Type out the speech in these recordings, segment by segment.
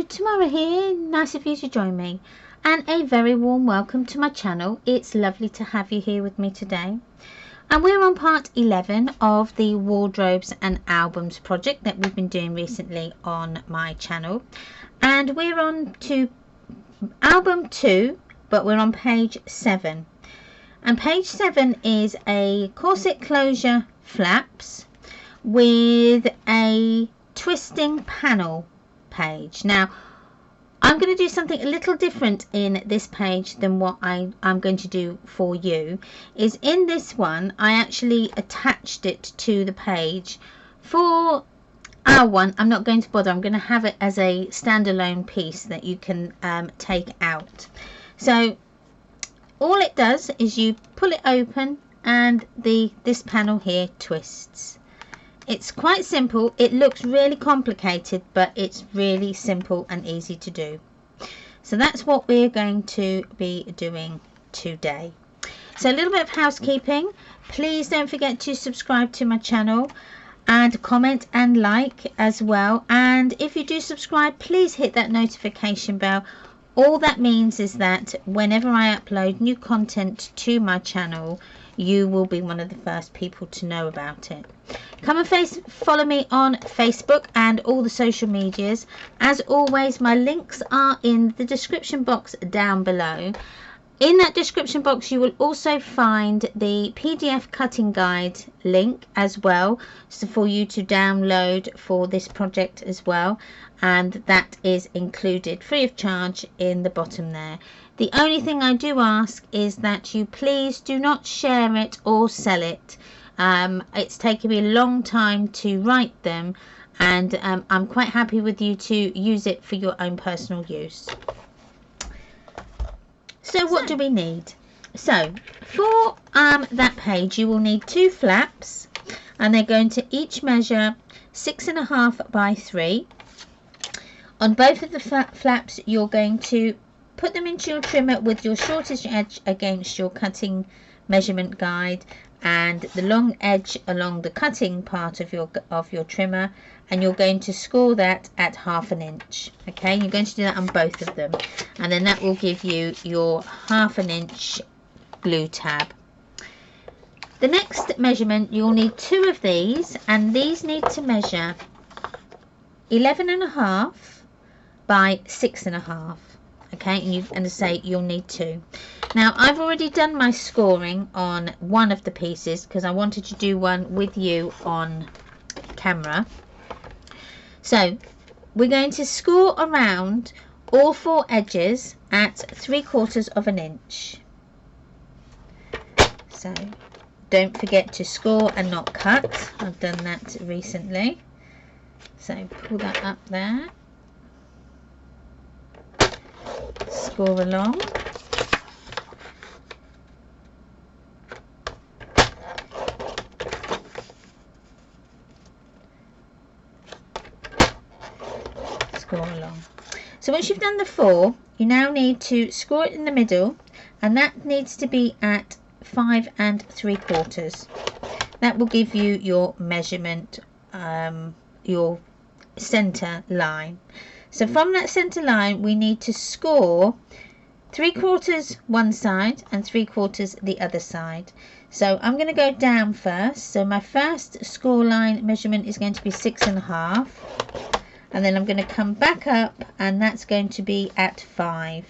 Tamara here, nice of you to join me, and a very warm welcome to my channel. It's lovely to have you here with me today, and we're on part 11 of the wardrobes and albums project that we've been doing recently on my channel, and we're on to album 2, but we're on page 7, and page 7 is a corset closure flaps with a twisting panel page. Now I'm going to do something a little different in this page than what I'm going to do for you. Is in this one I actually attached it to the page. For our one I'm not going to bother, I'm going to have it as a standalone piece that you can take out. So all it does is you pull it open and this panel here twists. It's quite simple. It looks really complicated, but it's really simple and easy to do. So that's what we're going to be doing today. So a little bit of housekeeping. Please don't forget to subscribe to my channel and comment and like as well. And if you do subscribe, please hit that notification bell. All that means is that whenever I upload new content to my channel, you will be one of the first people to know about it. Come and follow me on Facebook and all the social medias. As always, my links are in the description box down below. In that description box you will also find the PDF cutting guide link as well, so for you to download for this project as well, and that is included free of charge in the bottom there. The only thing I do ask is that you please do not share it or sell it. It's taken me a long time to write them, and I'm quite happy with you to use it for your own personal use. So what do we need? So for that page you will need 2 flaps, and they're going to each measure 6.5 by 3. On both of the flaps you're going to put them into your trimmer with your shortest edge against your cutting measurement guide and the long edge along the cutting part of your trimmer, and you're going to score that at 1/2 inch. Okay, you're going to do that on both of them, and then that will give you your 1/2 inch glue tab. The next measurement, you'll need 2 of these, and these need to measure 11.5 by 6.5. Okay, and to say you'll need 2. Now I've already done my scoring on one of the pieces because I wanted to do one with you on camera. So we're going to score around all 4 edges at 3/4 inch. So don't forget to score and not cut. I've done that recently. So pull that up there. Score along. Score along. So once you've done the 4, you now need to score it in the middle, and that needs to be at 5 3/4. That will give you your measurement, your center line. So from that center line we need to score 3/4 one side and 3/4 the other side. So I'm going to go down first. So my first score line measurement is going to be 6.5, and then I'm going to come back up, and that's going to be at 5,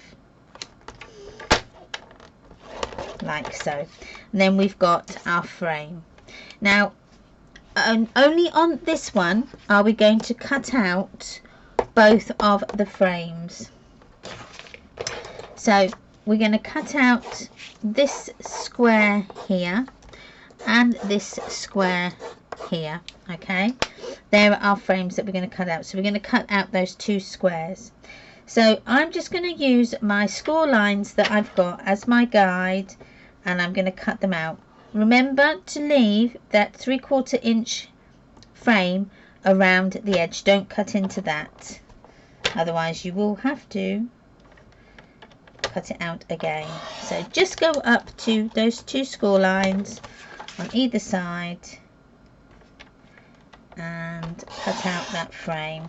like so. And then we've got our frame. Now only on this one are we going to cut out both of the frames. So we're going to cut out this square here and this square here. Okay, there are our frames that we're going to cut out. So we're going to cut out those 2 squares. So I'm just going to use my score lines that I've got as my guide, and I'm going to cut them out. Remember to leave that 3/4 inch frame around the edge. Don't cut into that, otherwise you will have to cut it out again. So just go up to those 2 score lines on either side and cut out that frame.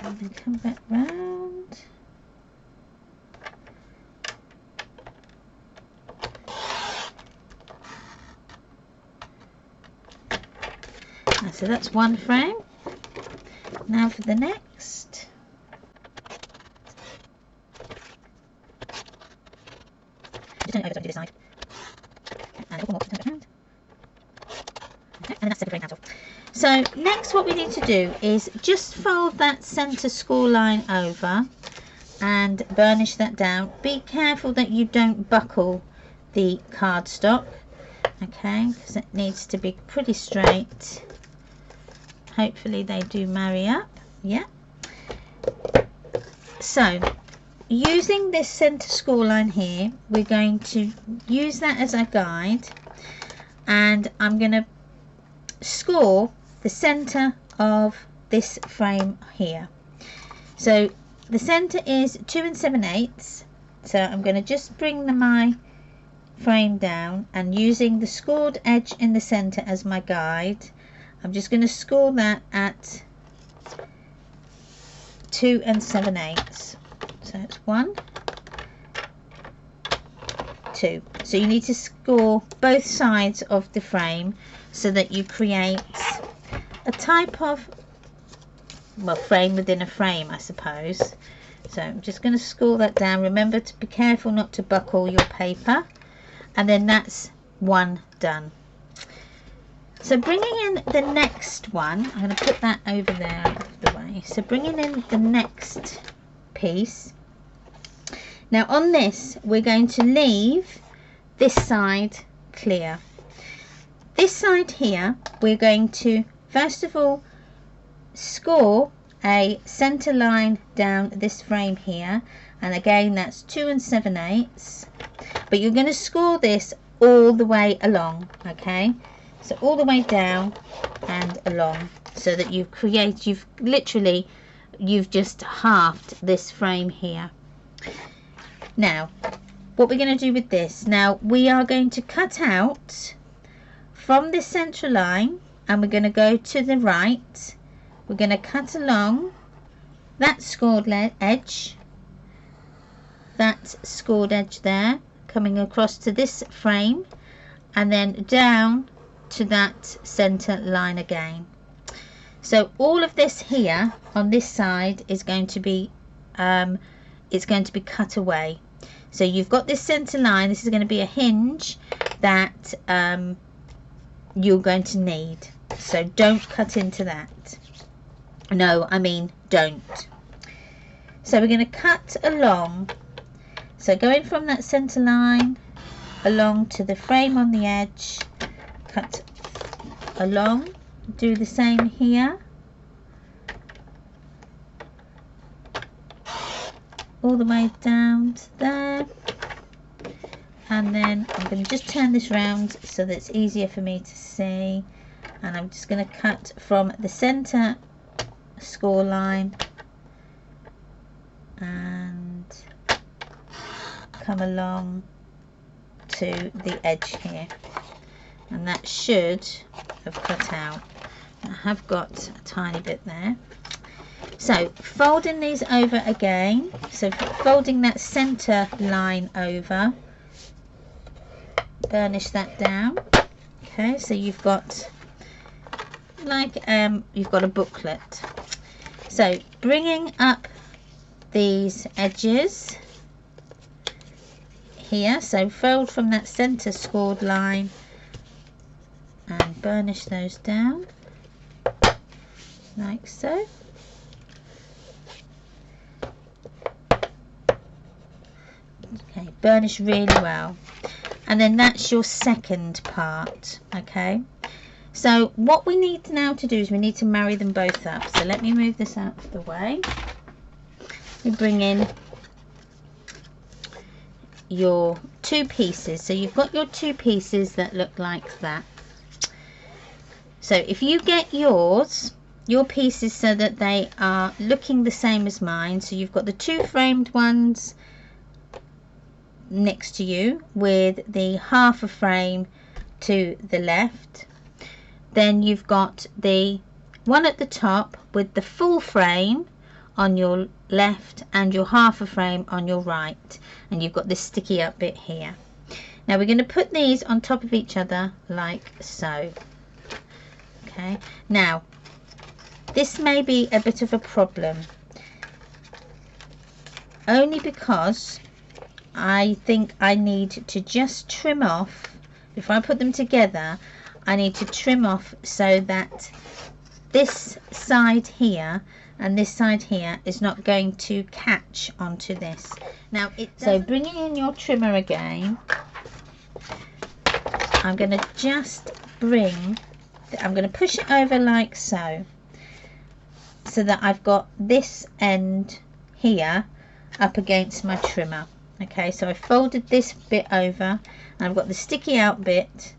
And then come back round. And so that's one frame. Now for the next. Just turn it over to this side. And a couple more, turn it around. Okay, and then that's the frame out off. So next what we need to do is just fold that centre score line over and burnish that down. Be careful that you don't buckle the cardstock, okay, because it needs to be pretty straight. Hopefully they do marry up. Yeah. So using this centre score line here, we're going to use that as a guide, and I'm going to score the center of this frame here. So the center is 2 7/8, so I'm going to just bring my frame down, and using the scored edge in the center as my guide, I'm just going to score that at 2 7/8. So it's 1, 2. So you need to score both sides of the frame so that you create a type of, well, frame within a frame, I suppose. So I'm just going to score that down. Remember to be careful not to buckle your paper, and then that's one done. So bringing in the next one, I'm going to put that over there out of the way. So bringing in the next piece. Now on this we're going to leave this side clear. This side here we're going to first of all score a center line down this frame here, and again that's 2 7/8, but you're going to score this all the way along, okay, so all the way down and along, so that you've just halved this frame here. Now what we're going to do with this, now we are going to cut out from this central line, and we're going to go to the right. We're going to cut along that scored edge, there, coming across to this frame, and then down to that center line again. So all of this here on this side is going to be cut away. So you've got this center line. This is going to be a hinge that you're going to need, so don't cut into that. No, I mean don't. So we're going to cut along, so going from that center line along to the frame on the edge, cut along, do the same here, all the way down to there, and then I'm going to just turn this round so that it's easier for me to see, and I'm just going to cut from the center score line and come along to the edge here, and that should have cut out. I have got a tiny bit there. So folding these over again, so folding that center line over, burnish that down. Okay, so you've got like you've got a booklet. So bringing up these edges here, so fold from that center scored line and burnish those down like so. Okay, burnish really well, and then that's your second part. Okay, So what we need now to do is we need to marry them both up. So let me move this out of the way. You bring in your two pieces. So you've got your two pieces that look like that. So if you get your pieces so that they are looking the same as mine, so you've got the two framed ones next to you with the half a frame to the left, then you've got the one at the top with the full frame on your left and your half a frame on your right, and you've got this sticky up bit here. Now we're going to put these on top of each other like so. Okay, now this may be a bit of a problem, only because I think I need to just trim off, before I put them together, I need to trim off so that this side here and this side here is not going to catch onto this. Now, so bringing in your trimmer again, I'm going to just I'm going to push it over like so, so that I've got this end here up against my trimmer. Okay, so I folded this bit over and I've got the sticky out bit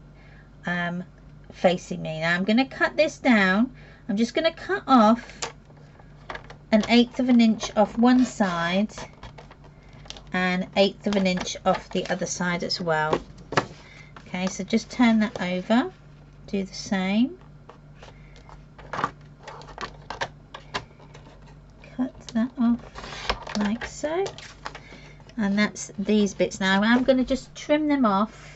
facing me. Now I'm going to cut this down. I'm just going to cut off 1/8 of an inch off one side and 1/8 of an inch off the other side as well. Okay, so just turn that over, do the same, cut that off like so. And that's these bits. Now I'm going to just trim them off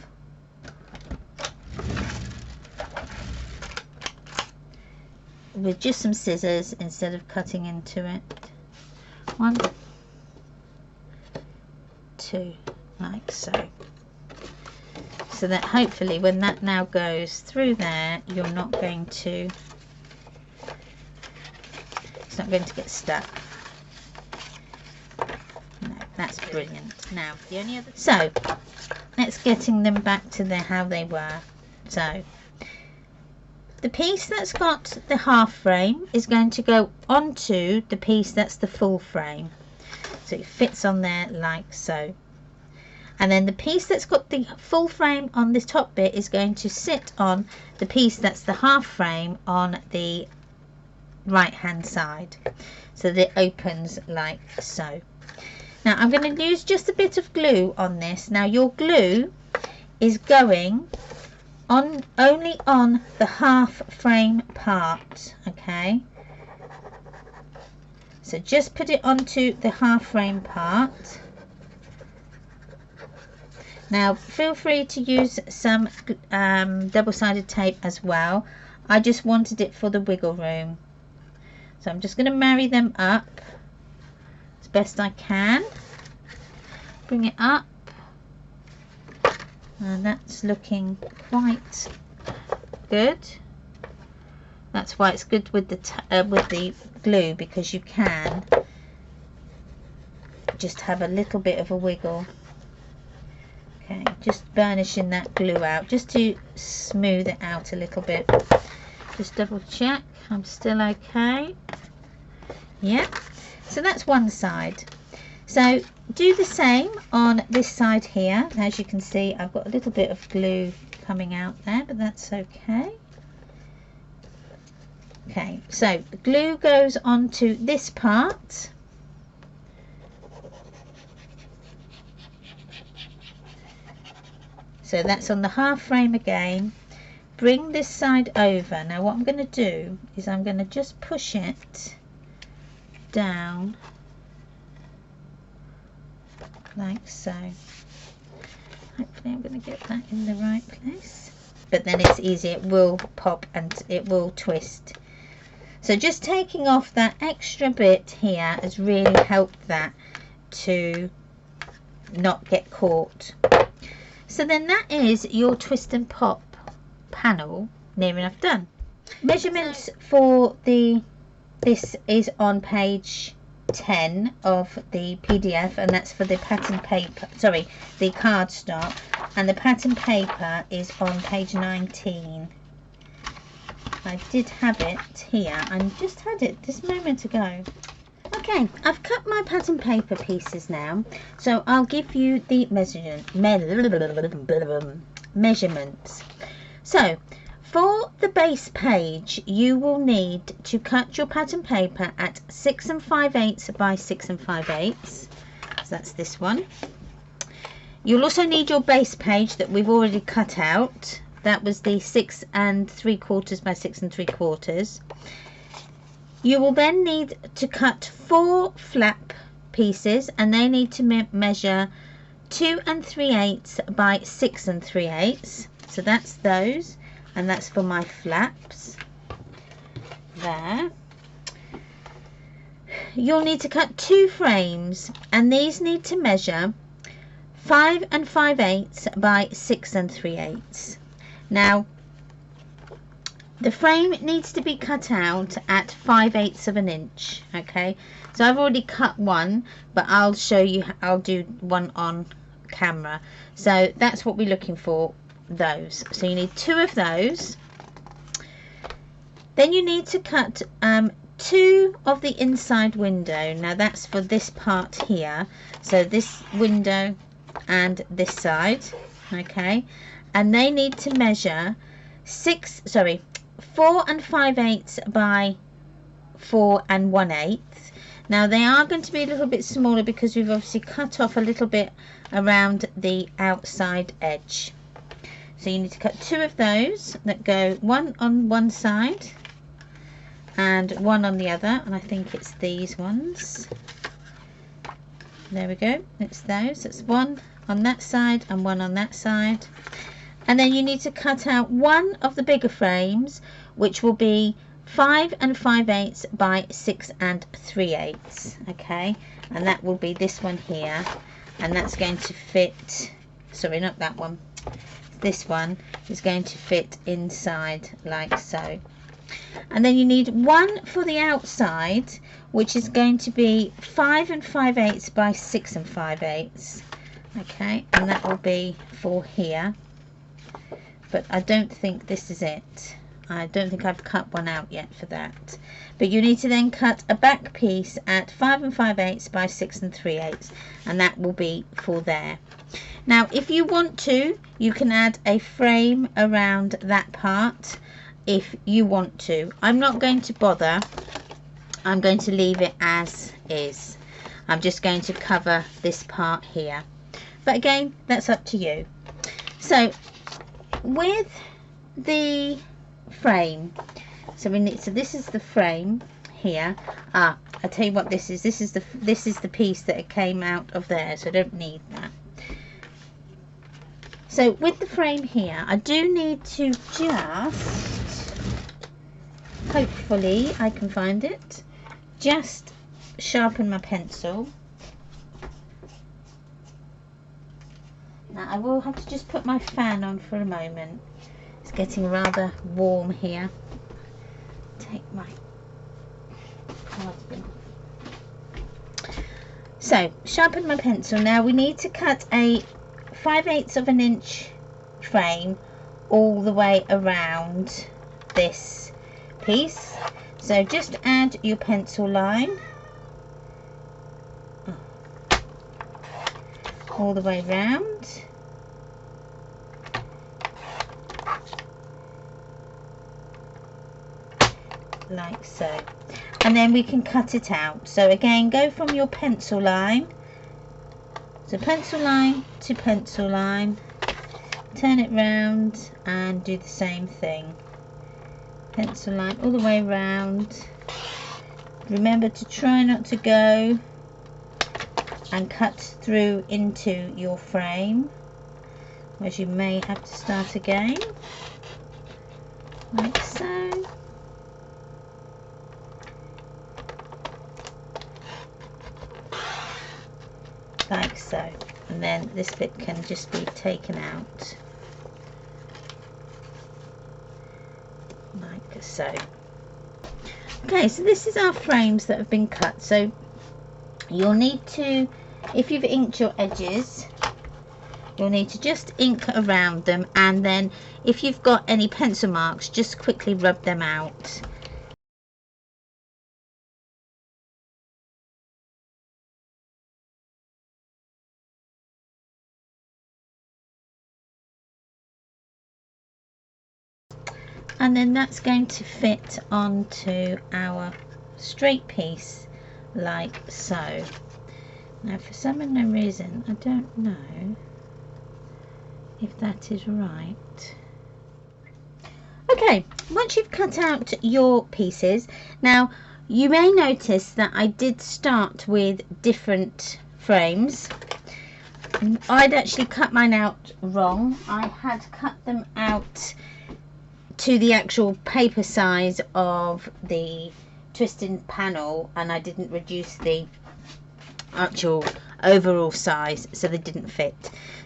with just some scissors instead of cutting into it. 1, 2, like so. So that hopefully when that now goes through there, you're not going to, it's not going to get stuck. That's brilliant. Now the only other, so let's getting them back to how they were. So the piece that's got the half frame is going to go onto the piece that's the full frame, so it fits on there like so. And then the piece that's got the full frame on the top bit is going to sit on the piece that's the half frame on the right hand side, so that it opens like so. Now I'm going to use just a bit of glue on this. Now your glue is going on only on the half frame part, okay? So just put it onto the half frame part. Now feel free to use some double-sided tape as well. I just wanted it for the wiggle room. So I'm just going to marry them up best I can. Bring it up, and that's looking quite good. That's why it's good with the glue, because you can just have a little bit of a wiggle. Okay, just burnishing that glue out just to smooth it out a little bit. Just double check I'm still okay. Yeah, so that's one side. So do the same on this side here. As you can see, I've got a little bit of glue coming out there, but that's okay. Okay, so the glue goes onto this part. So that's on the half frame again. Bring this side over. Now what I'm going to do is I'm going to just push it down like so. Hopefully I'm going to get that in the right place. But then it's easy, it will pop and it will twist. So just taking off that extra bit here has really helped that to not get caught. So then that is your twist and pop panel near enough done. Measurements for this is on page 10 of the PDF, and that's for the pattern paper, sorry, the cardstock, and the pattern paper is on page 19. I did have it here. I just had it this moment ago. Okay, I've cut my pattern paper pieces now, so I'll give you the measurements. So for the base page, you will need to cut your pattern paper at 6 5/8 by 6 5/8. So that's this one. You'll also need your base page that we've already cut out. That was the 6 3/4 by 6 3/4. You will then need to cut 4 flap pieces, and they need to measure 2 3/8 by 6 3/8. So that's those, and that's for my flaps there. You'll need to cut 2 frames, and these need to measure 5 5/8 by 6 3/8. Now the frame needs to be cut out at 5/8 of an inch. Okay, so I've already cut one, but I'll show you, I'll do one on camera. So that's what we're looking for, those. So you need 2 of those. Then you need to cut 2 of the inside window. Now that's for this part here, so this window and this side. Okay, and they need to measure 4 5/8 by 4 1/8. Now they are going to be a little bit smaller because we've obviously cut off a little bit around the outside edge. So you need to cut 2 of those that go one on one side and one on the other, and I think it's these ones. There we go, it's those. It's one on that side and one on that side. And then you need to cut out one of the bigger frames, which will be 5 5/8 by 6 3/8. Okay, and that will be this one here, and that's going to fit, sorry, not that one, this one is going to fit inside like so. And then you need one for the outside, which is going to be 5 5/8 by 6 5/8. Okay, and that will be for here, but I don't think this is it. I don't think I've cut one out yet for that. But you need to then cut a back piece at 5 5/8 by 6 3/8, and that will be for there. Now if you want to, you can add a frame around that part if you want to. I'm not going to bother. I'm going to leave it as is. I'm just going to cover this part here, but again, that's up to you. So with the frame, so this is the frame here. I tell you what this is. This is the piece that came out of there, so I don't need that. So with the frame here, I do need to just, hopefully I can find it, just sharpen my pencil. Now I will have to just put my fan on for a moment. It's getting rather warm here. Take my cardigan off. So sharpen my pencil. Now we need to cut a 5/8 of an inch frame all the way around this piece. So just add your pencil line all the way round. Like so, and then we can cut it out. So again, go from your pencil line, so pencil line to pencil line, turn it round and do the same thing, pencil line all the way round. Remember to try not to go and cut through into your frame, as you may have to start again, like so. Like so, and then this bit can just be taken out like so. Okay, so this is our frames that have been cut. So you'll need to, if you've inked your edges, you'll need to just ink around them, and then if you've got any pencil marks, just quickly rub them out. And then that's going to fit onto our straight piece like so. Now for some unknown reason, I don't know if that is right. Okay, once you've cut out your pieces, now you may notice that I did start with different frames. I'd actually cut mine out wrong. I had cut them out to the actual paper size of the twisting panel, and I didn't reduce the actual overall size, so they didn't fit.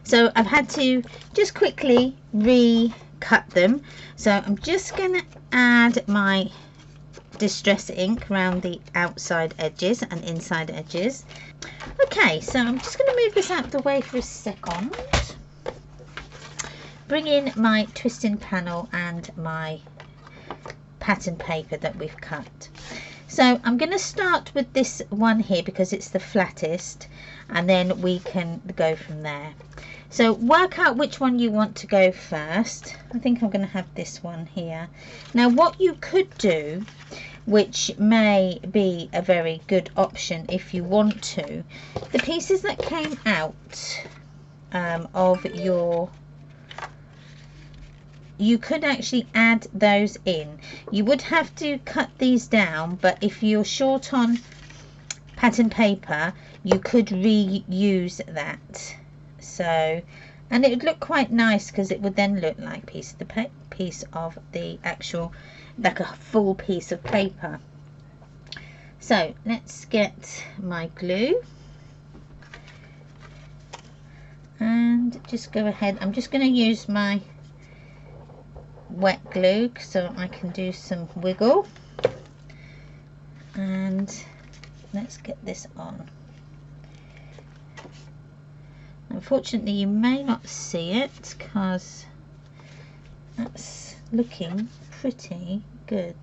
So I've had to just quickly recut them. So I'm just going to add my distress ink around the outside edges and inside edges. Okay, so I'm just going to move this out of the way for a second. Bring in my twisting panel and my pattern paper that we've cut. So I'm going to start with this one here because it's the flattest, and then we can go from there. So work out which one you want to go first. I think I'm going to have this one here. Now what you could do, which may be a very good option if you want to, the pieces that came out of your, you could actually add those in. You would have to cut these down, but if you're short on pattern paper, you could reuse that. So, and it would look quite nice because it would then look like piece of the actual, like a full piece of paper. So let's get my glue and just go ahead. I'm just going to use my wet glue so I can do some wiggle, and let's get this on. Unfortunately you may not see it because that's looking pretty good,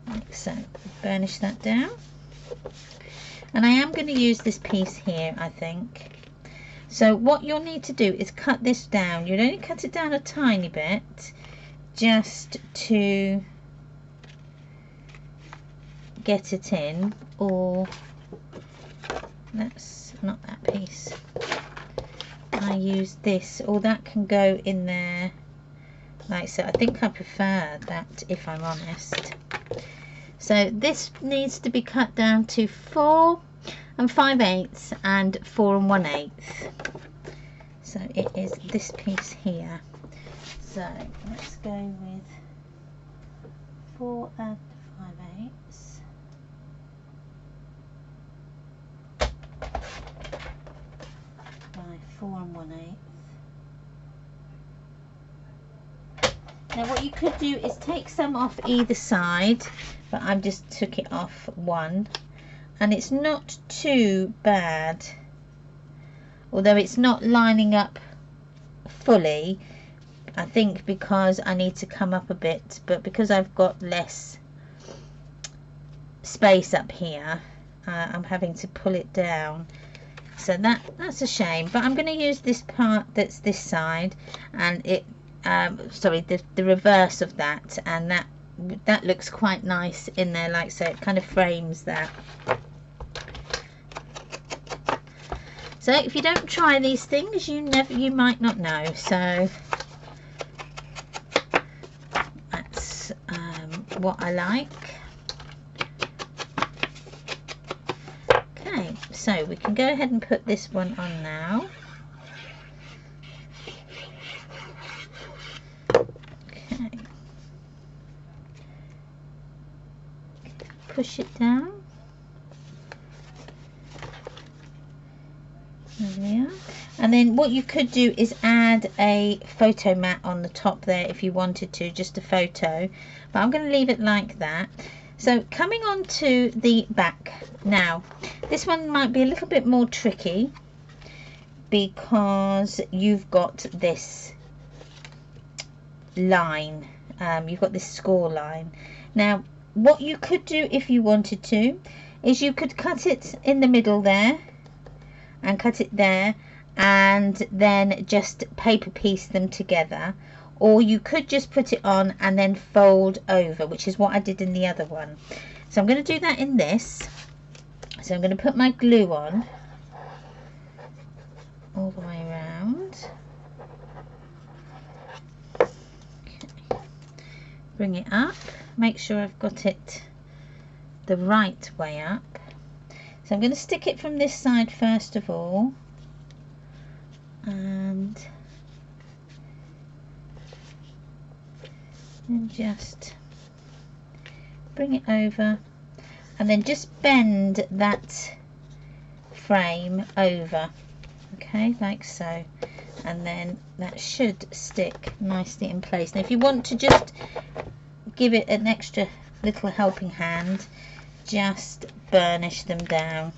like so. Burnish that down, and I am going to use this piece here, I think. So what you'll need to do is cut this down. You'll only cut it down a tiny bit just to get it in, or that's not that piece. I use this, or that can go in there like so. I think I prefer that, if I'm honest. So this needs to be cut down to 4 5/8 and 4 1/8. So it is this piece here. So let's go with 4 5/8 by 4 1/8. Now what you could do is take some off either side, but I've just took it off one. And it's not too bad, although it's not lining up fully, I think, because I need to come up a bit, but because I've got less space up here, I'm having to pull it down, so that's a shame. But I'm going to use this part that's this side, and it sorry, the reverse of that, and that looks quite nice in there, like so. It kind of frames that. So if you don't try these things, you might not know. So that's what I like. Okay, so we can go ahead and put this one on now. Okay, push it down. There we are. And then what you could do is add a photo mat on the top there if you wanted to, just a photo, but I'm going to leave it like that. So coming on to the back now, this one might be a little bit more tricky because you've got this line, you've got this score line. Now what you could do if you wanted to is you could cut it in the middle there and cut it there and then just paper piece them together, or you could just put it on and then fold over, which is what I did in the other one. So I'm going to do that in this. So I'm going to put my glue on all the way around. Okay. Bring it up, make sure I've got it the right way up. So I'm going to stick it from this side first of all, and then just bring it over and then just bend that frame over, okay, like so, and then that should stick nicely in place. Now if you want to just give it an extra little helping hand, just burnish them down.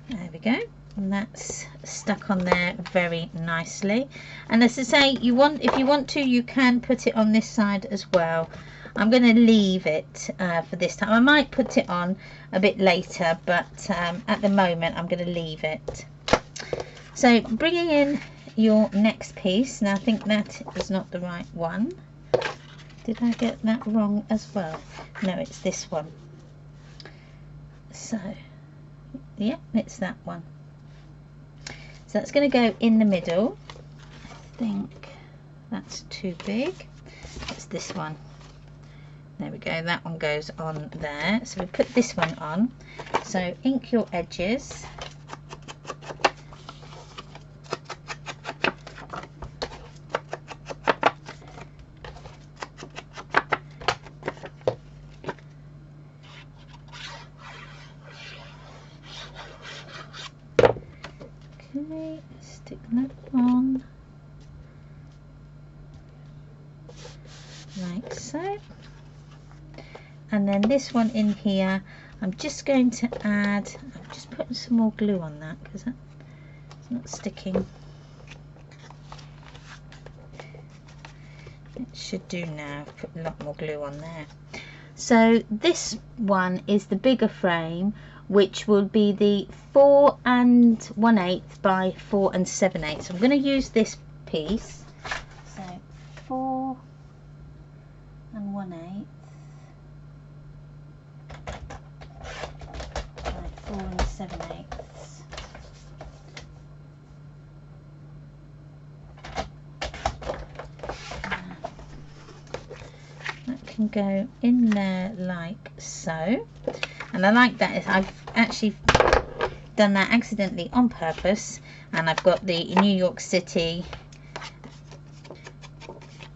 There we go, and that's stuck on there very nicely. And as I say, if you want to, you can put it on this side as well. I'm going to leave it for this time. I might put it on a bit later, but at the moment I'm going to leave it. So bringing in your next piece. Now I think that is not the right one. Did I get that wrong as well? No, it's this one. So yeah, it's that one. So that's going to go in the middle. I think that's too big. It's this one. There we go, that one goes on there. So we put this one on. So ink your edges. Okay, stick that on. Like so. And then this one in here, I'm just going to add, I'm just putting some more glue on that because it's not sticking. It should do now. Put a lot more glue on there. So this one is the bigger frame, which will be the 4 1/8 by 4 7/8. So I'm going to use this piece. So 4 1/8. 4 7/8. That can go in there like so, and I like that. I've actually done that accidentally on purpose, and I've got the New York City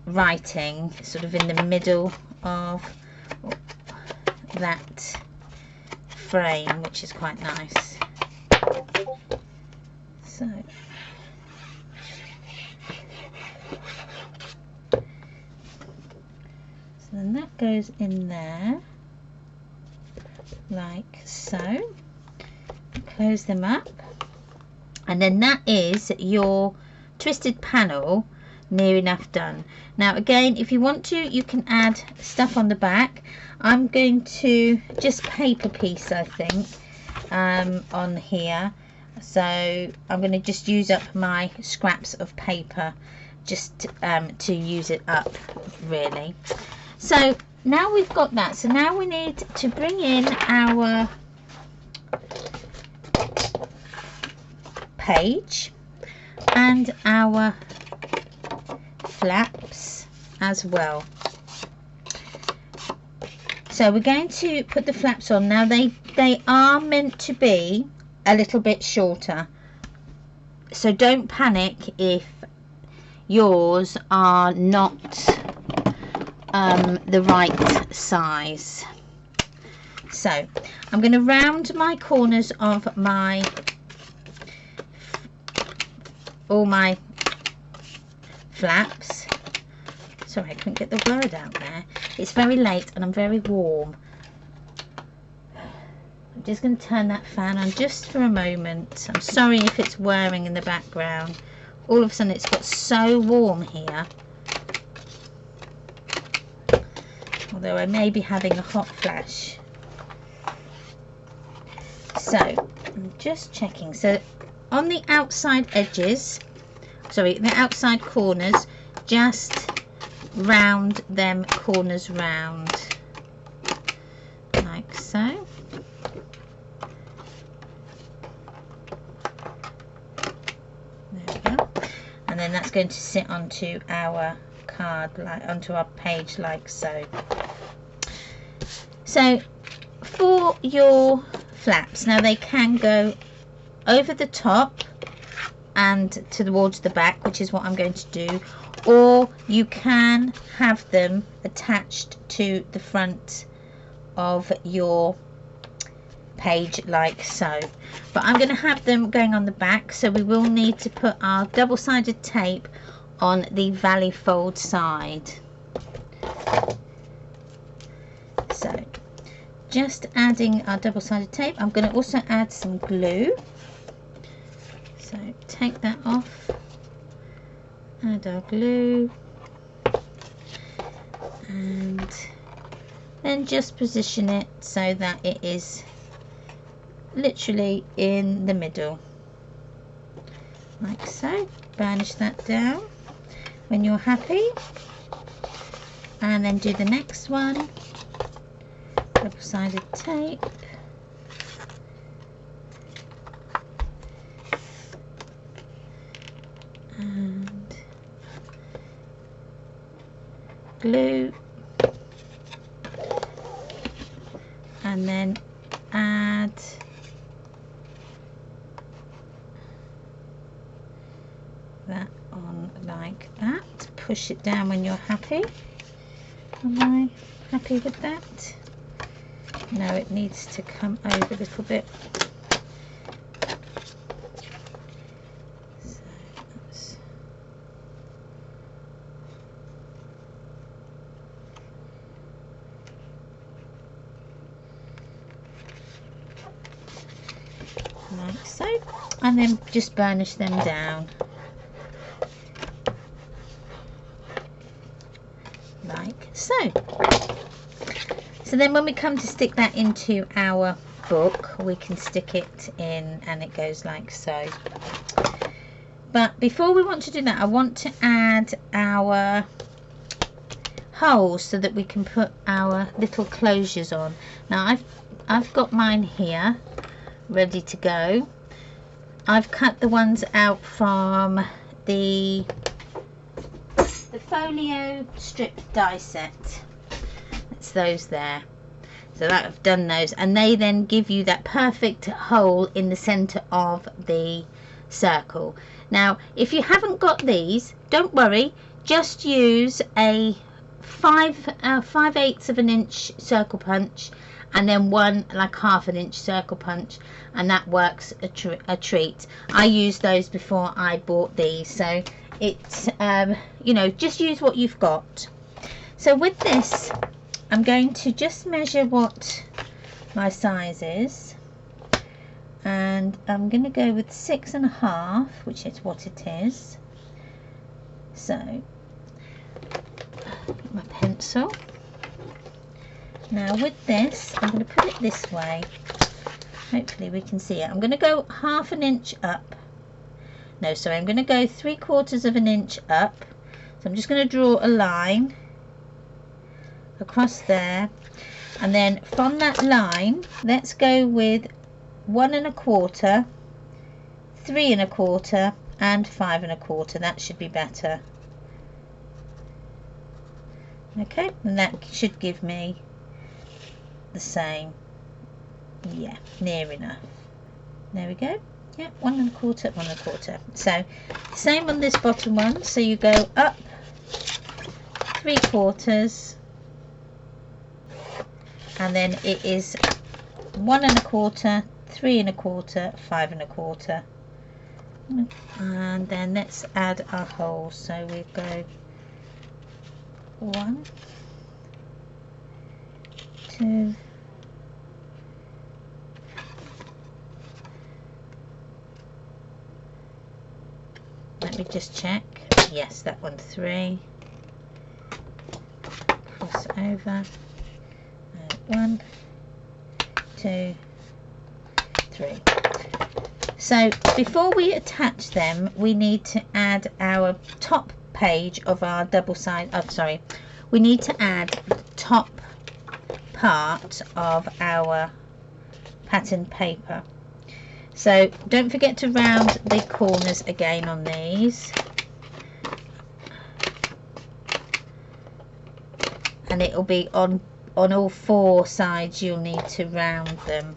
writing sort of in the middle of that frame, which is quite nice. So then that goes in there like so. Close them up, and then that is your twisted panel near enough done. Now again, if you want to, you can add stuff on the back. I'm going to just paper piece, I think, on here. So I'm going to just use up my scraps of paper just to use it up, really. So now we've got that. So now we need to bring in our page and our flaps as well. So we're going to put the flaps on. Now they are meant to be a little bit shorter, so don't panic if yours are not the right size. So I'm going to round my corners of all my flaps. Sorry, I couldn't get the word out there. It's very late and I'm very warm. I'm just going to turn that fan on just for a moment. I'm sorry if it's whirring in the background. All of a sudden it's got so warm here. Although I may be having a hot flash. So I'm just checking. So on the outside edges, sorry, the outside corners, just round them corners round like so. There we go. And then that's going to sit onto our card, like onto our page like so. So for your flaps, now they can go over the top and towards the back, which is what I'm going to do, or you can have them attached to the front of your page like so, but I'm going to have them going on the back, so we will need to put our double-sided tape on the valley fold side. So just adding our double-sided tape. I'm going to also add some glue, so take that off, add our glue, and then just position it so that it is literally in the middle like so. Burnish that down when you're happy, and then do the next one. Double-sided tape, and glue, and then add that on like that. Push it down when you're happy. Am I happy with that? No, it needs to come over a little bit. So that's like so, and then just burnish them down like so. So then when we come to stick that into our book, we can stick it in and it goes like so. But before we want to do that, I want to add our holes so that we can put our little closures on. Now I've got mine here ready to go. I've cut the ones out from the folio strip die set. It's those there. So that I've done those, and they then give you that perfect hole in the center of the circle. Now if you haven't got these, don't worry, just use a 5/8 of an inch circle punch, and then one like 1/2 inch circle punch, and that works a treat. I used those before I bought these, so it's you know, just use what you've got. So with this, I'm going to just measure what my size is, and I'm going to go with 6.5, which is what it is. So get my pencil. Now with this, I'm going to put it this way. Hopefully we can see it. I'm going to go 1/2 inch up. No, sorry, I'm going to go 3/4 of an inch up. So I'm just going to draw a line across there, and then from that line, let's go with 1 1/4, 3 1/4, and 5 1/4. That should be better. Okay, and that should give me the same. Yeah, near enough. There we go. Yeah, 1 1/4, 1 1/4. So same on this bottom one. So you go up 3/4, and then it is 1 1/4, 3 1/4, 5 1/4. And then let's add our holes. So we go 1, 2, let me just check. Yes, that one 3. Cross over. 1, 2, 3. So before we attach them, we need to add our top page of our we need to add the top part of our pattern paper. So don't forget to round the corners again on these, and it'll be on all 4 sides. You'll need to round them.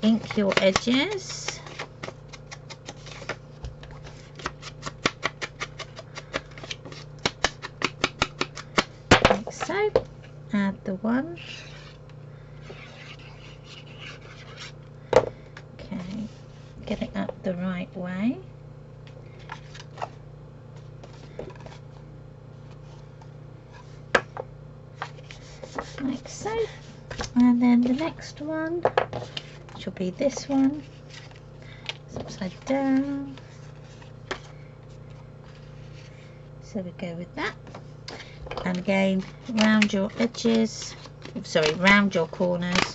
Ink your edges. Like so. Add the one. Okay, get it up the right way. Like so. And then the next one, which will be this one, it's upside down. So we go with that. And again, round your edges, round your corners.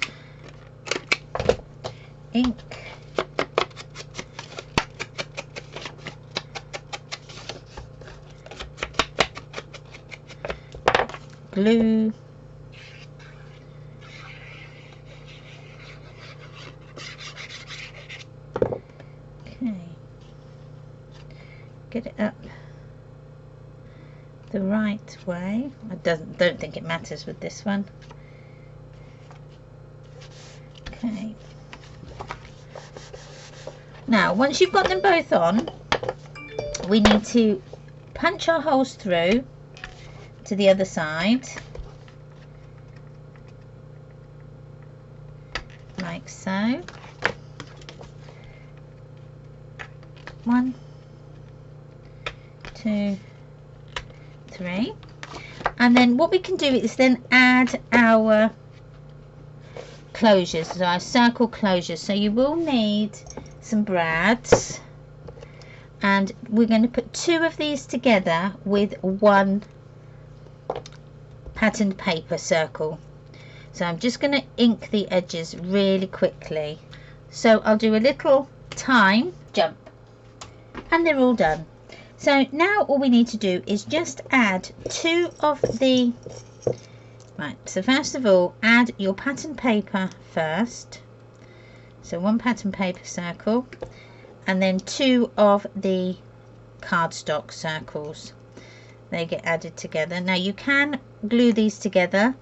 Ink. Glue. Okay. Get it up the right way. I don't think it matters with this one. Okay. Now, once you've got them both on, we need to punch our holes through to the other side, like so. 1, 2, 3. And then what we can do is then add our closures, so our circle closures. So you will need some brads, and we're going to put 2 of these together with 1 patterned paper circle. So I'm just going to ink the edges really quickly. So I'll do a little time jump, and they're all done. So now all we need to do is just add 2 of the, so first of all, add your pattern paper first. So 1 pattern paper circle, and then 2 of the cardstock circles. They get added together. Now you can glue these together,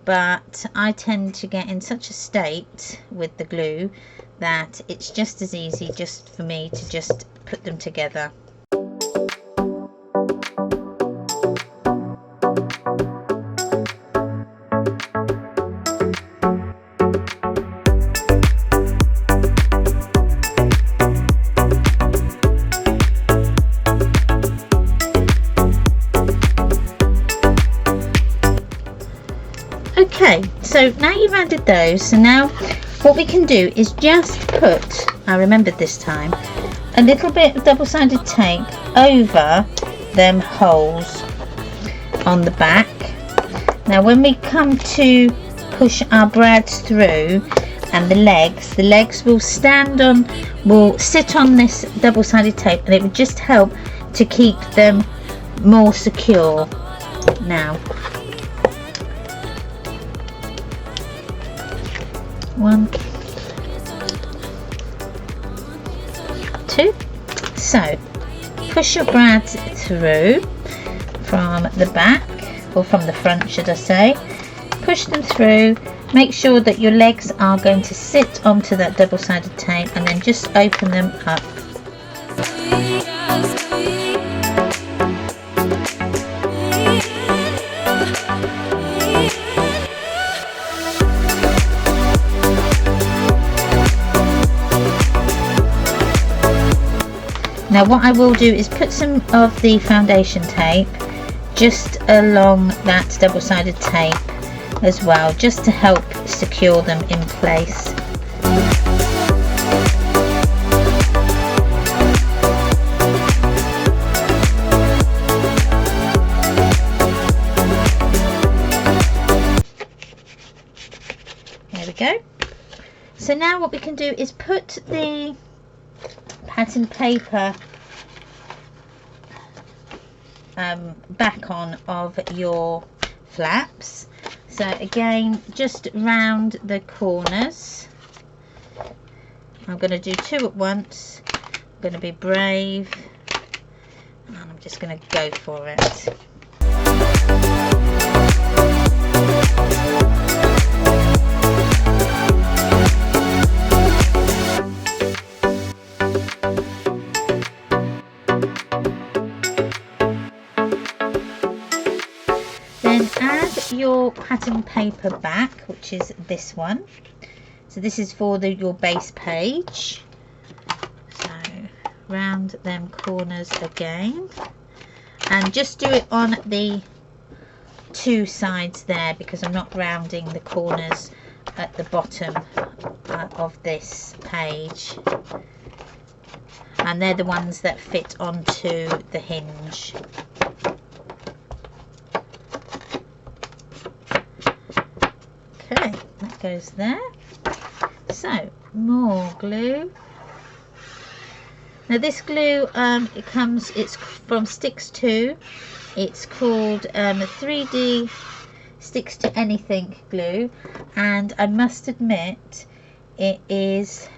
but I tend to get in such a state with the glue that it's just as easy just for me to just put them together. Okay, so now you've added those, so now what we can do is just put, I remembered this time, a little bit of double-sided tape over them holes on the back. Now when we come to push our brads through and the legs will sit on this double-sided tape, and it would just help to keep them more secure. Now 1, 2. So push your brads through from the back, or from the front should I say. Push them through, make sure that your legs are going to sit onto that double-sided tape, and then just open them up. Now what I will do is put some of the foundation tape just along that double-sided tape as well, just to help secure them in place. So now what we can do is put the pattern paper back on of your flaps. So again, just round the corners. I'm going to do 2 at once. I'm going to be brave, and I'm just going to go for it. Then add your pattern paper back, which is this one. So this is for your base page. So round them corners again, and just do it on the 2 sides there, because I'm not rounding the corners at the bottom of this page, and they're the ones that fit onto the hinge. Okay, that goes there. So more glue. Now this glue, it's from Sticks 2. It's called 3D Sticks to Anything glue, and I must admit it is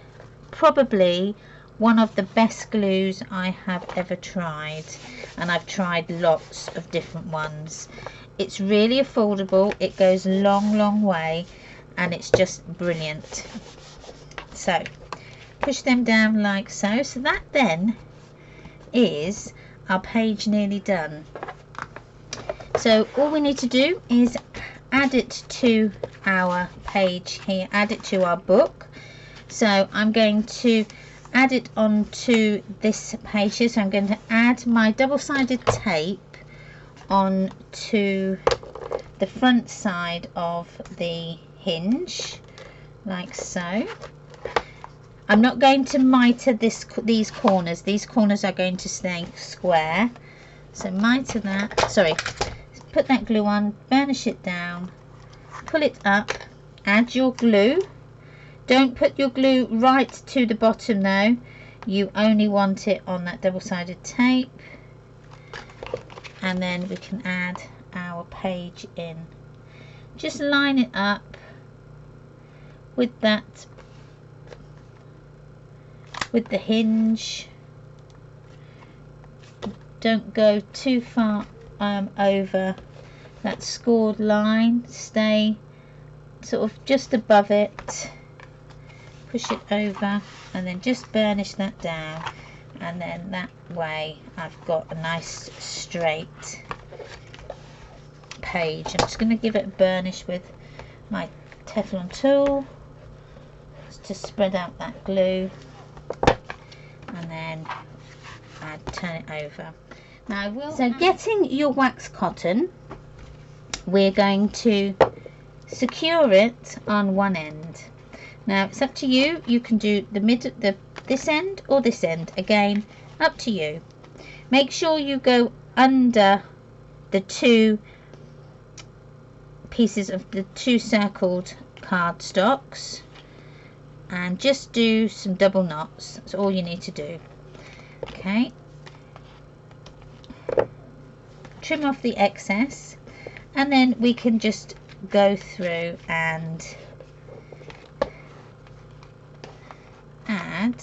probably one of the best glues I have ever tried, and I've tried lots of different ones. It's really affordable, it goes a long way, and it's just brilliant. So push them down like so. So that then is our page nearly done. So all we need to do is add it to our page here, add it to our book. So I'm going to add it onto this page here. So I'm going to add my double-sided tape onto the front side of the hinge like so. I'm not going to mitre these corners. These corners are going to stay square. So mitre that, sorry, put that glue on, burnish it down, pull it up, add your glue. Don't put your glue right to the bottom though. You only want it on that double-sided tape. And then we can add our page in. Just line it up with that, with the hinge. Don't go too far over that scored line. Stay sort of just above it. Push it over and then just burnish that down, and then that way I've got a nice straight page. I'm just going to give it a burnish with my Teflon tool to spread out that glue, and then I turn it over. Now so getting your wax cotton, we're going to secure it on one end. Now it's up to you. You can do this end or this end. Again, up to you. Make sure you go under the 2 pieces of the 2 circled cardstocks, and just do some double knots. That's all you need to do. Okay. Trim off the excess, and then we can just go through and add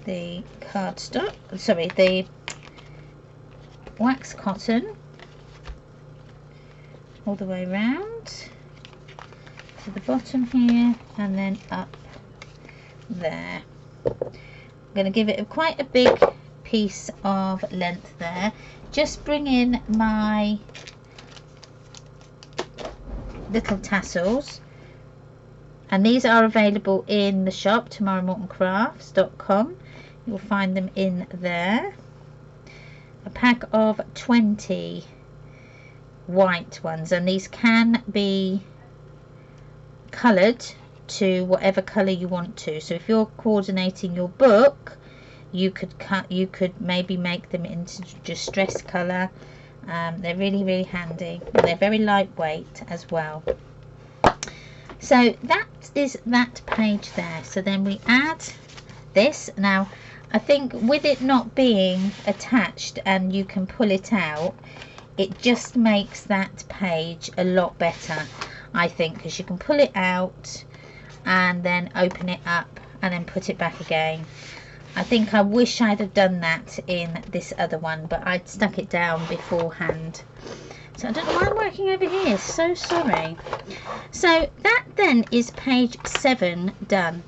the cardstock, sorry, the wax cotton all the way around to the bottom here, and then up there. I'm going to give it quite a big piece of length there. Just bring in my little tassels, and these are available in the shop, tomorrowmortoncrafts.com. You'll find them in there. A pack of 20 white ones, and these can be coloured to whatever colour you want to. So if you're coordinating your book, you could maybe make them into distress colour. They're really handy, and they're very lightweight as well. So that is that page there. So then we add this. Now I think with it not being attached and you can pull it out, it just makes that page a lot better, I think, because you can pull it out and then open it up and then put it back again. I think I wish I'd have done that in this other one, but I'd stuck it down beforehand. So I don't know why I'm working over here, so sorry. So that then is page 7 done.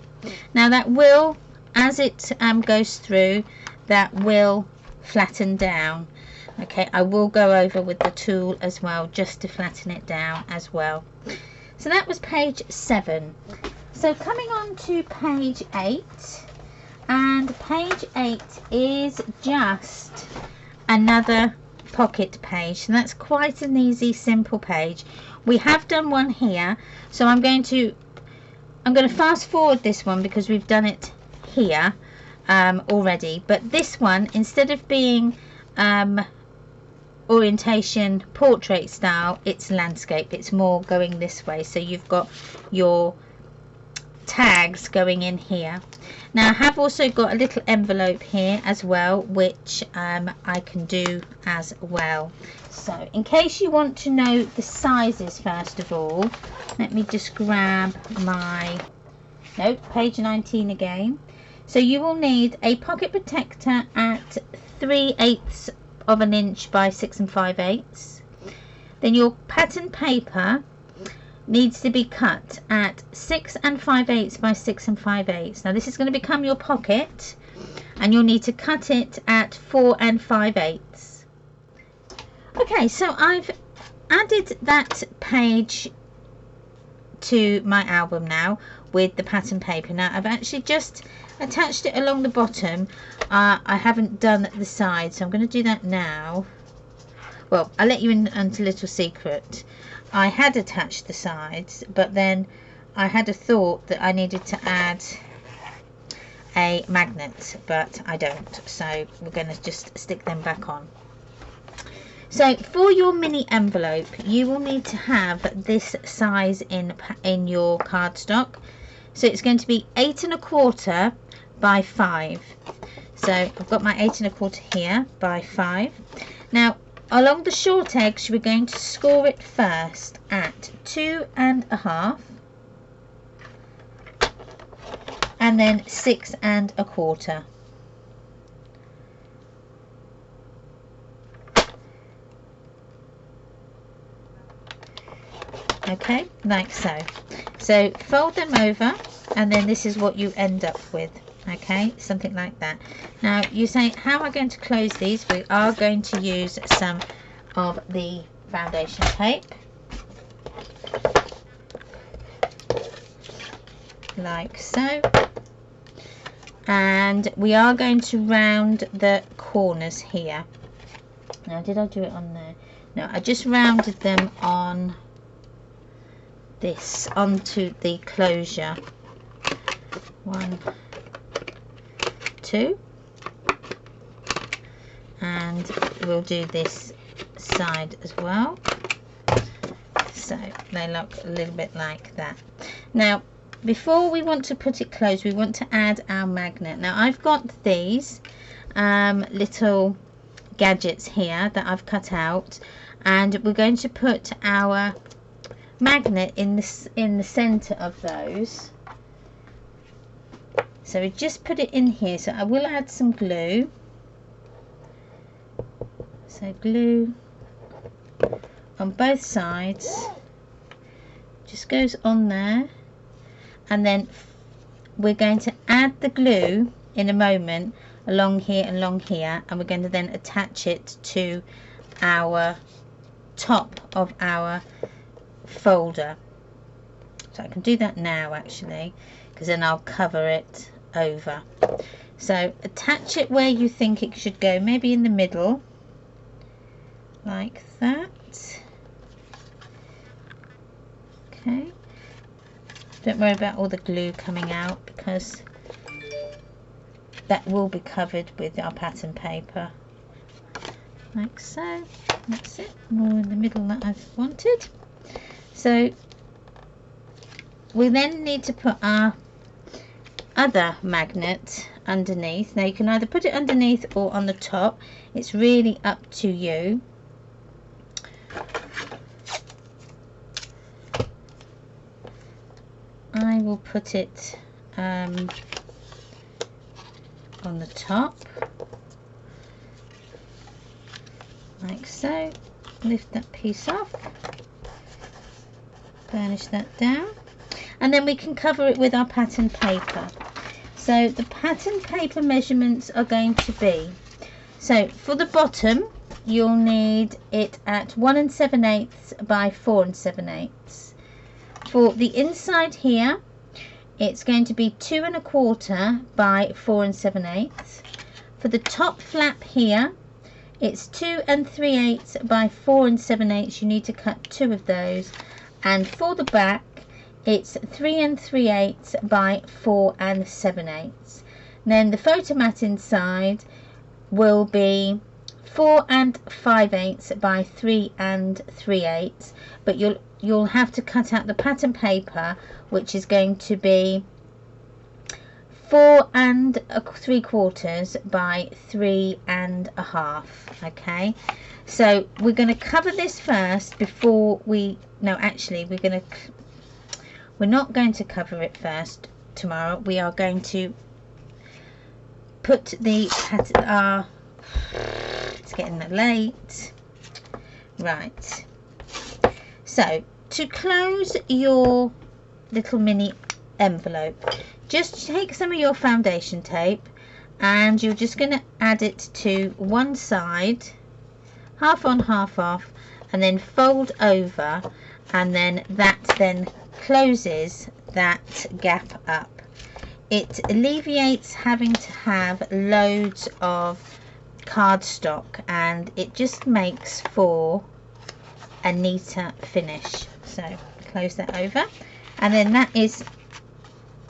Now that will, as it goes through, that will flatten down. Okay, I will go over with the tool as well, just to flatten it down as well. So that was page 7. So coming on to page 8, and page 8 is just another pocket page. So that's quite an easy, simple page. We have done one here, so I'm going to fast forward this one because we've done it here already. But this one, instead of being orientation portrait style, it's landscape. It's more going this way, so you've got your tags going in here. Now I have also got a little envelope here as well, which I can do as well. So in case you want to know the sizes, first of all, let me just grab my page 19 again. So you will need a pocket protector at 3/8 of an inch by 6 5/8. Then your pattern paper needs to be cut at 6 5/8 by 6 5/8. Now this is going to become your pocket, and you'll need to cut it at 4 5/8. Okay, so I've added that page to my album now with the pattern paper. Now I've actually just attached it along the bottom. I haven't done the side, so I'm going to do that now. Well, I'll let you in onto a little secret. I had attached the sides, but then I had a thought that I needed to add a magnet, but I don't, so we're going to just stick them back on. So for your mini envelope, you will need to have this size in your cardstock. So it's going to be 8 1/4 by 5. So I've got my 8 1/4 here by 5. Now along the short edge, we're going to score it first at 2 1/2, and then 6 1/4. Okay, like so. So fold them over, and then this is what you end up with. Okay, something like that. Now you say, how am I going to close these? We are going to use some of the foundation tape, like so, and we are going to round the corners here. Now did I do it on there? No, I just rounded them on this, onto the closure. 1, 2, and we'll do this side as well, so they look a little bit like that. Now before we want to put it closed, we want to add our magnet. Now I've got these little gadgets here that I've cut out, and we're going to put our magnet in the center of those. So we just put it in here. So I will add some glue. So glue on both sides, just goes on there, and then we're going to add the glue in a moment along here and along here, and we're going to then attach it to our top of our folder. So I can do that now actually, because then I'll cover it over. So attach it where you think it should go, maybe in the middle, like that. Okay, don't worry about all the glue coming out, because that will be covered with our pattern paper, like so. That's it, more in the middle that I've wanted. So we then need to put our other magnet underneath. Now you can either put it underneath or on the top, it's really up to you. I will put it on the top like so. Lift that piece off, burnish that down, and then we can cover it with our pattern paper. So the pattern paper measurements are going to be, so for the bottom you'll need it at 1 7/8 by 4 7/8. For the inside here, it's going to be 2 1/4 by 4 7/8. For the top flap here, it's 2 3/8 by 4 7/8. You need to cut 2 of those. And for the back, it's 3 3/8 by 4 7/8. Then the photo mat inside will be 4 5/8 by 3 3/8. But you'll have to cut out the pattern paper, which is going to be 4 3/4 by 3 1/2. Okay, so we're going to cover this first before we, no, actually we're not going to cover it first tomorrow. We are going to put the pattern, it's getting late, right. So to close your little mini envelope, just take some of your foundation tape and you're just going to add it to one side, half on half off, and then fold over, and then that then closes that gap up. It alleviates having to have loads of cardstock, and it just makes for a neater finish. So close that over, and then that is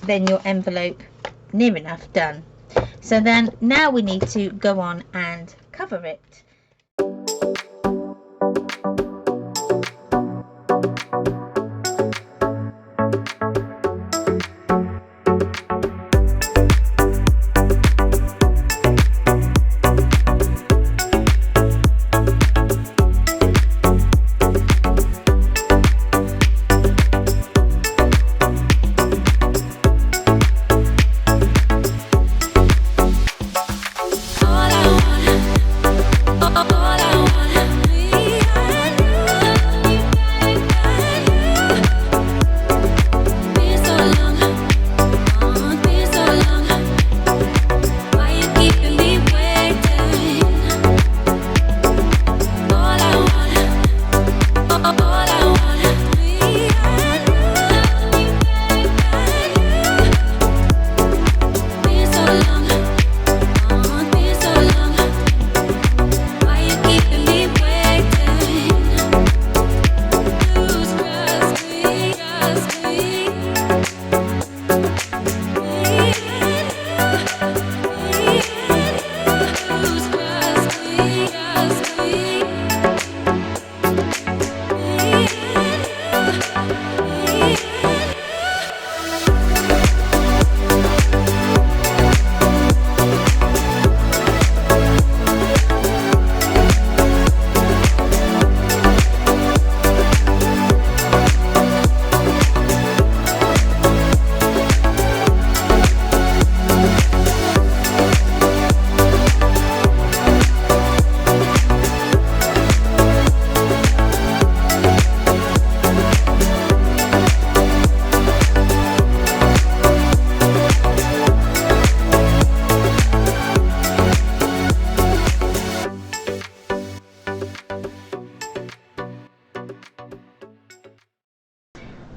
then your envelope near enough done. So then now we need to go on and cover it.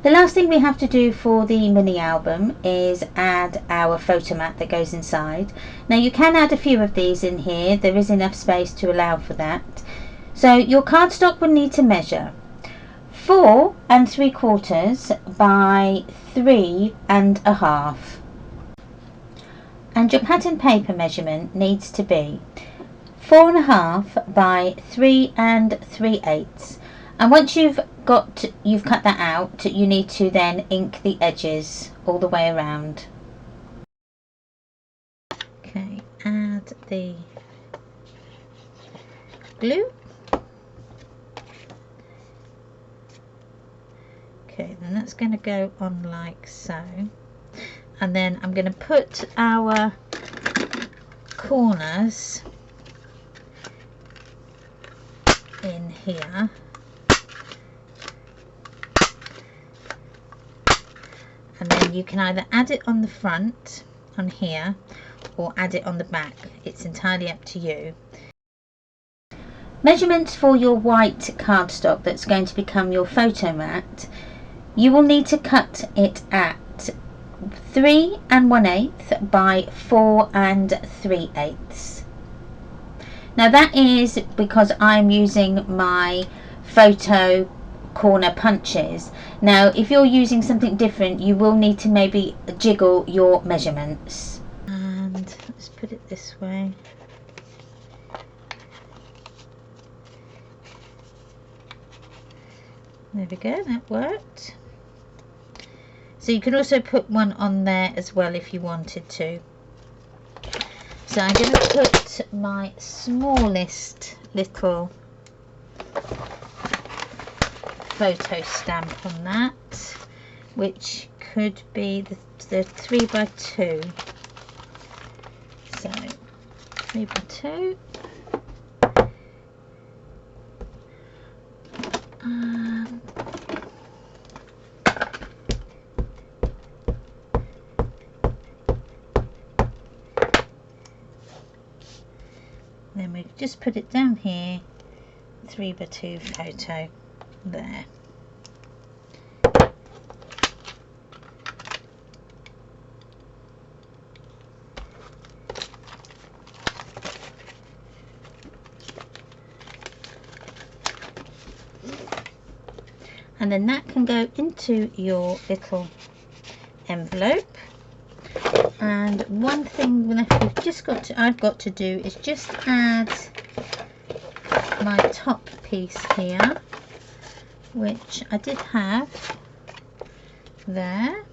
The last thing we have to do for the mini album is add our photo mat that goes inside. Now you can add a few of these in here, there is enough space to allow for that. So your cardstock will need to measure 4 3/4 by 3 1/2, and your pattern paper measurement needs to be 4 1/2 by 3 3/8. And once you've you've cut that out, you need to then ink the edges all the way around. Okay, add the glue. Okay, then that's going to go on like so, and then I'm going to put our corners in here, and then you can either add it on the front on here or add it on the back. It's entirely up to you. Measurements for your white cardstock that's going to become your photo mat. You will need to cut it at 3 1/8 by 4 3/8. Now that is because I'm using my photo corner punches. Now if you're using something different, you will need to maybe jiggle your measurements. And let's put it this way. There we go, that worked. So you can also put one on there as well if you wanted to. So I'm going to put my smallest little photo stamp on that, which could be the 3 by 2. So 3 by 2. Then we just put it down here, 3 by 2 photo there. And then that can go into your little envelope. And one thing I've got to do is just add my top piece here, which I did have there.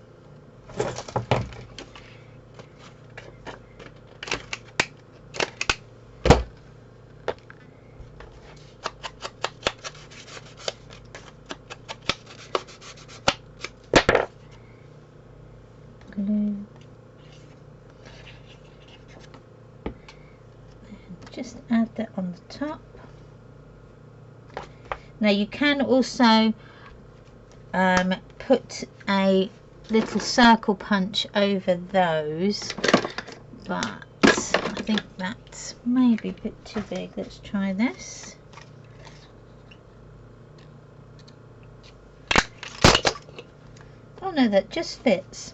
Glue. Just add that on the top. Now you can also put a little circle punch over those, but I think that's maybe a bit too big. Let's try this. Oh no, that just fits.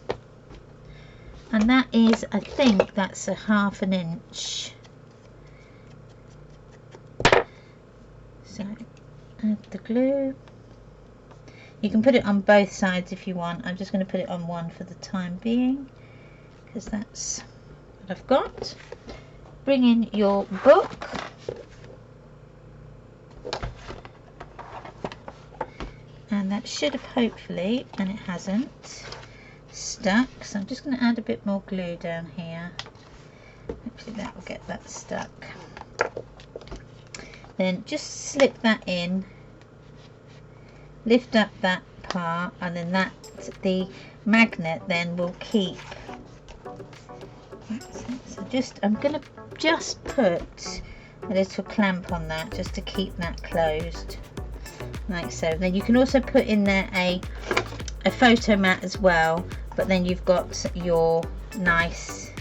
And that is, I think that's a 1/2 inch. So add the glue. You can put it on both sides if you want. I'm just going to put it on one for the time being, because that's what I've got. Bring in your book. And that should have hopefully, and it hasn't, stuck. So I'm just going to add a bit more glue down here. Hopefully that will get that stuck. Then just slip that in, lift up that part, and then the magnet then will keep. So I'm going to just put a little clamp on that just to keep that closed, like so. Then you can also put in there a photo mat as well, but then you've got your nice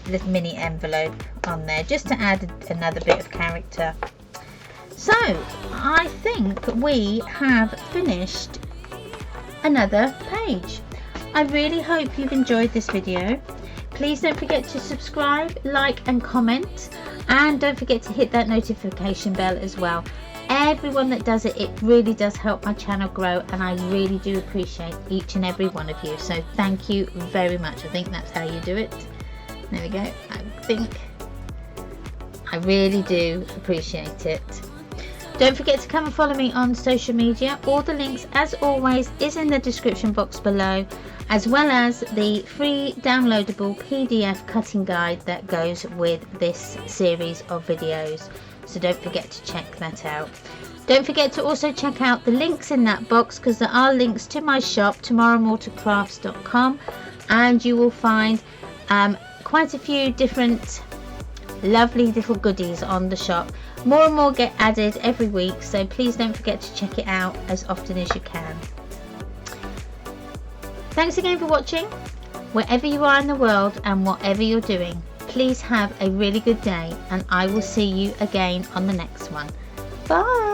little mini envelope on there just to add another bit of character. So I think we have finished another page. I really hope you've enjoyed this video. Please don't forget to subscribe, like and comment, and don't forget to hit that notification bell as well. Everyone that does it, it really does help my channel grow, and I really do appreciate each and every one of you. So thank you very much. I think that's how you do it. There we go. I really do appreciate it. Don't forget to come and follow me on social media. All the links, as always, is in the description box below, as well as the free downloadable PDF cutting guide that goes with this series of videos. So don't forget to check that out. Don't forget to also check out the links in that box, because there are links to my shop, tomorrowmortarcrafts.com, and you will find quite a few different lovely little goodies on the shop. More and more get added every week, so please don't forget to check it out as often as you can. Thanks again for watching. Wherever you are in the world and whatever you're doing, please have a really good day, and I will see you again on the next one. Bye.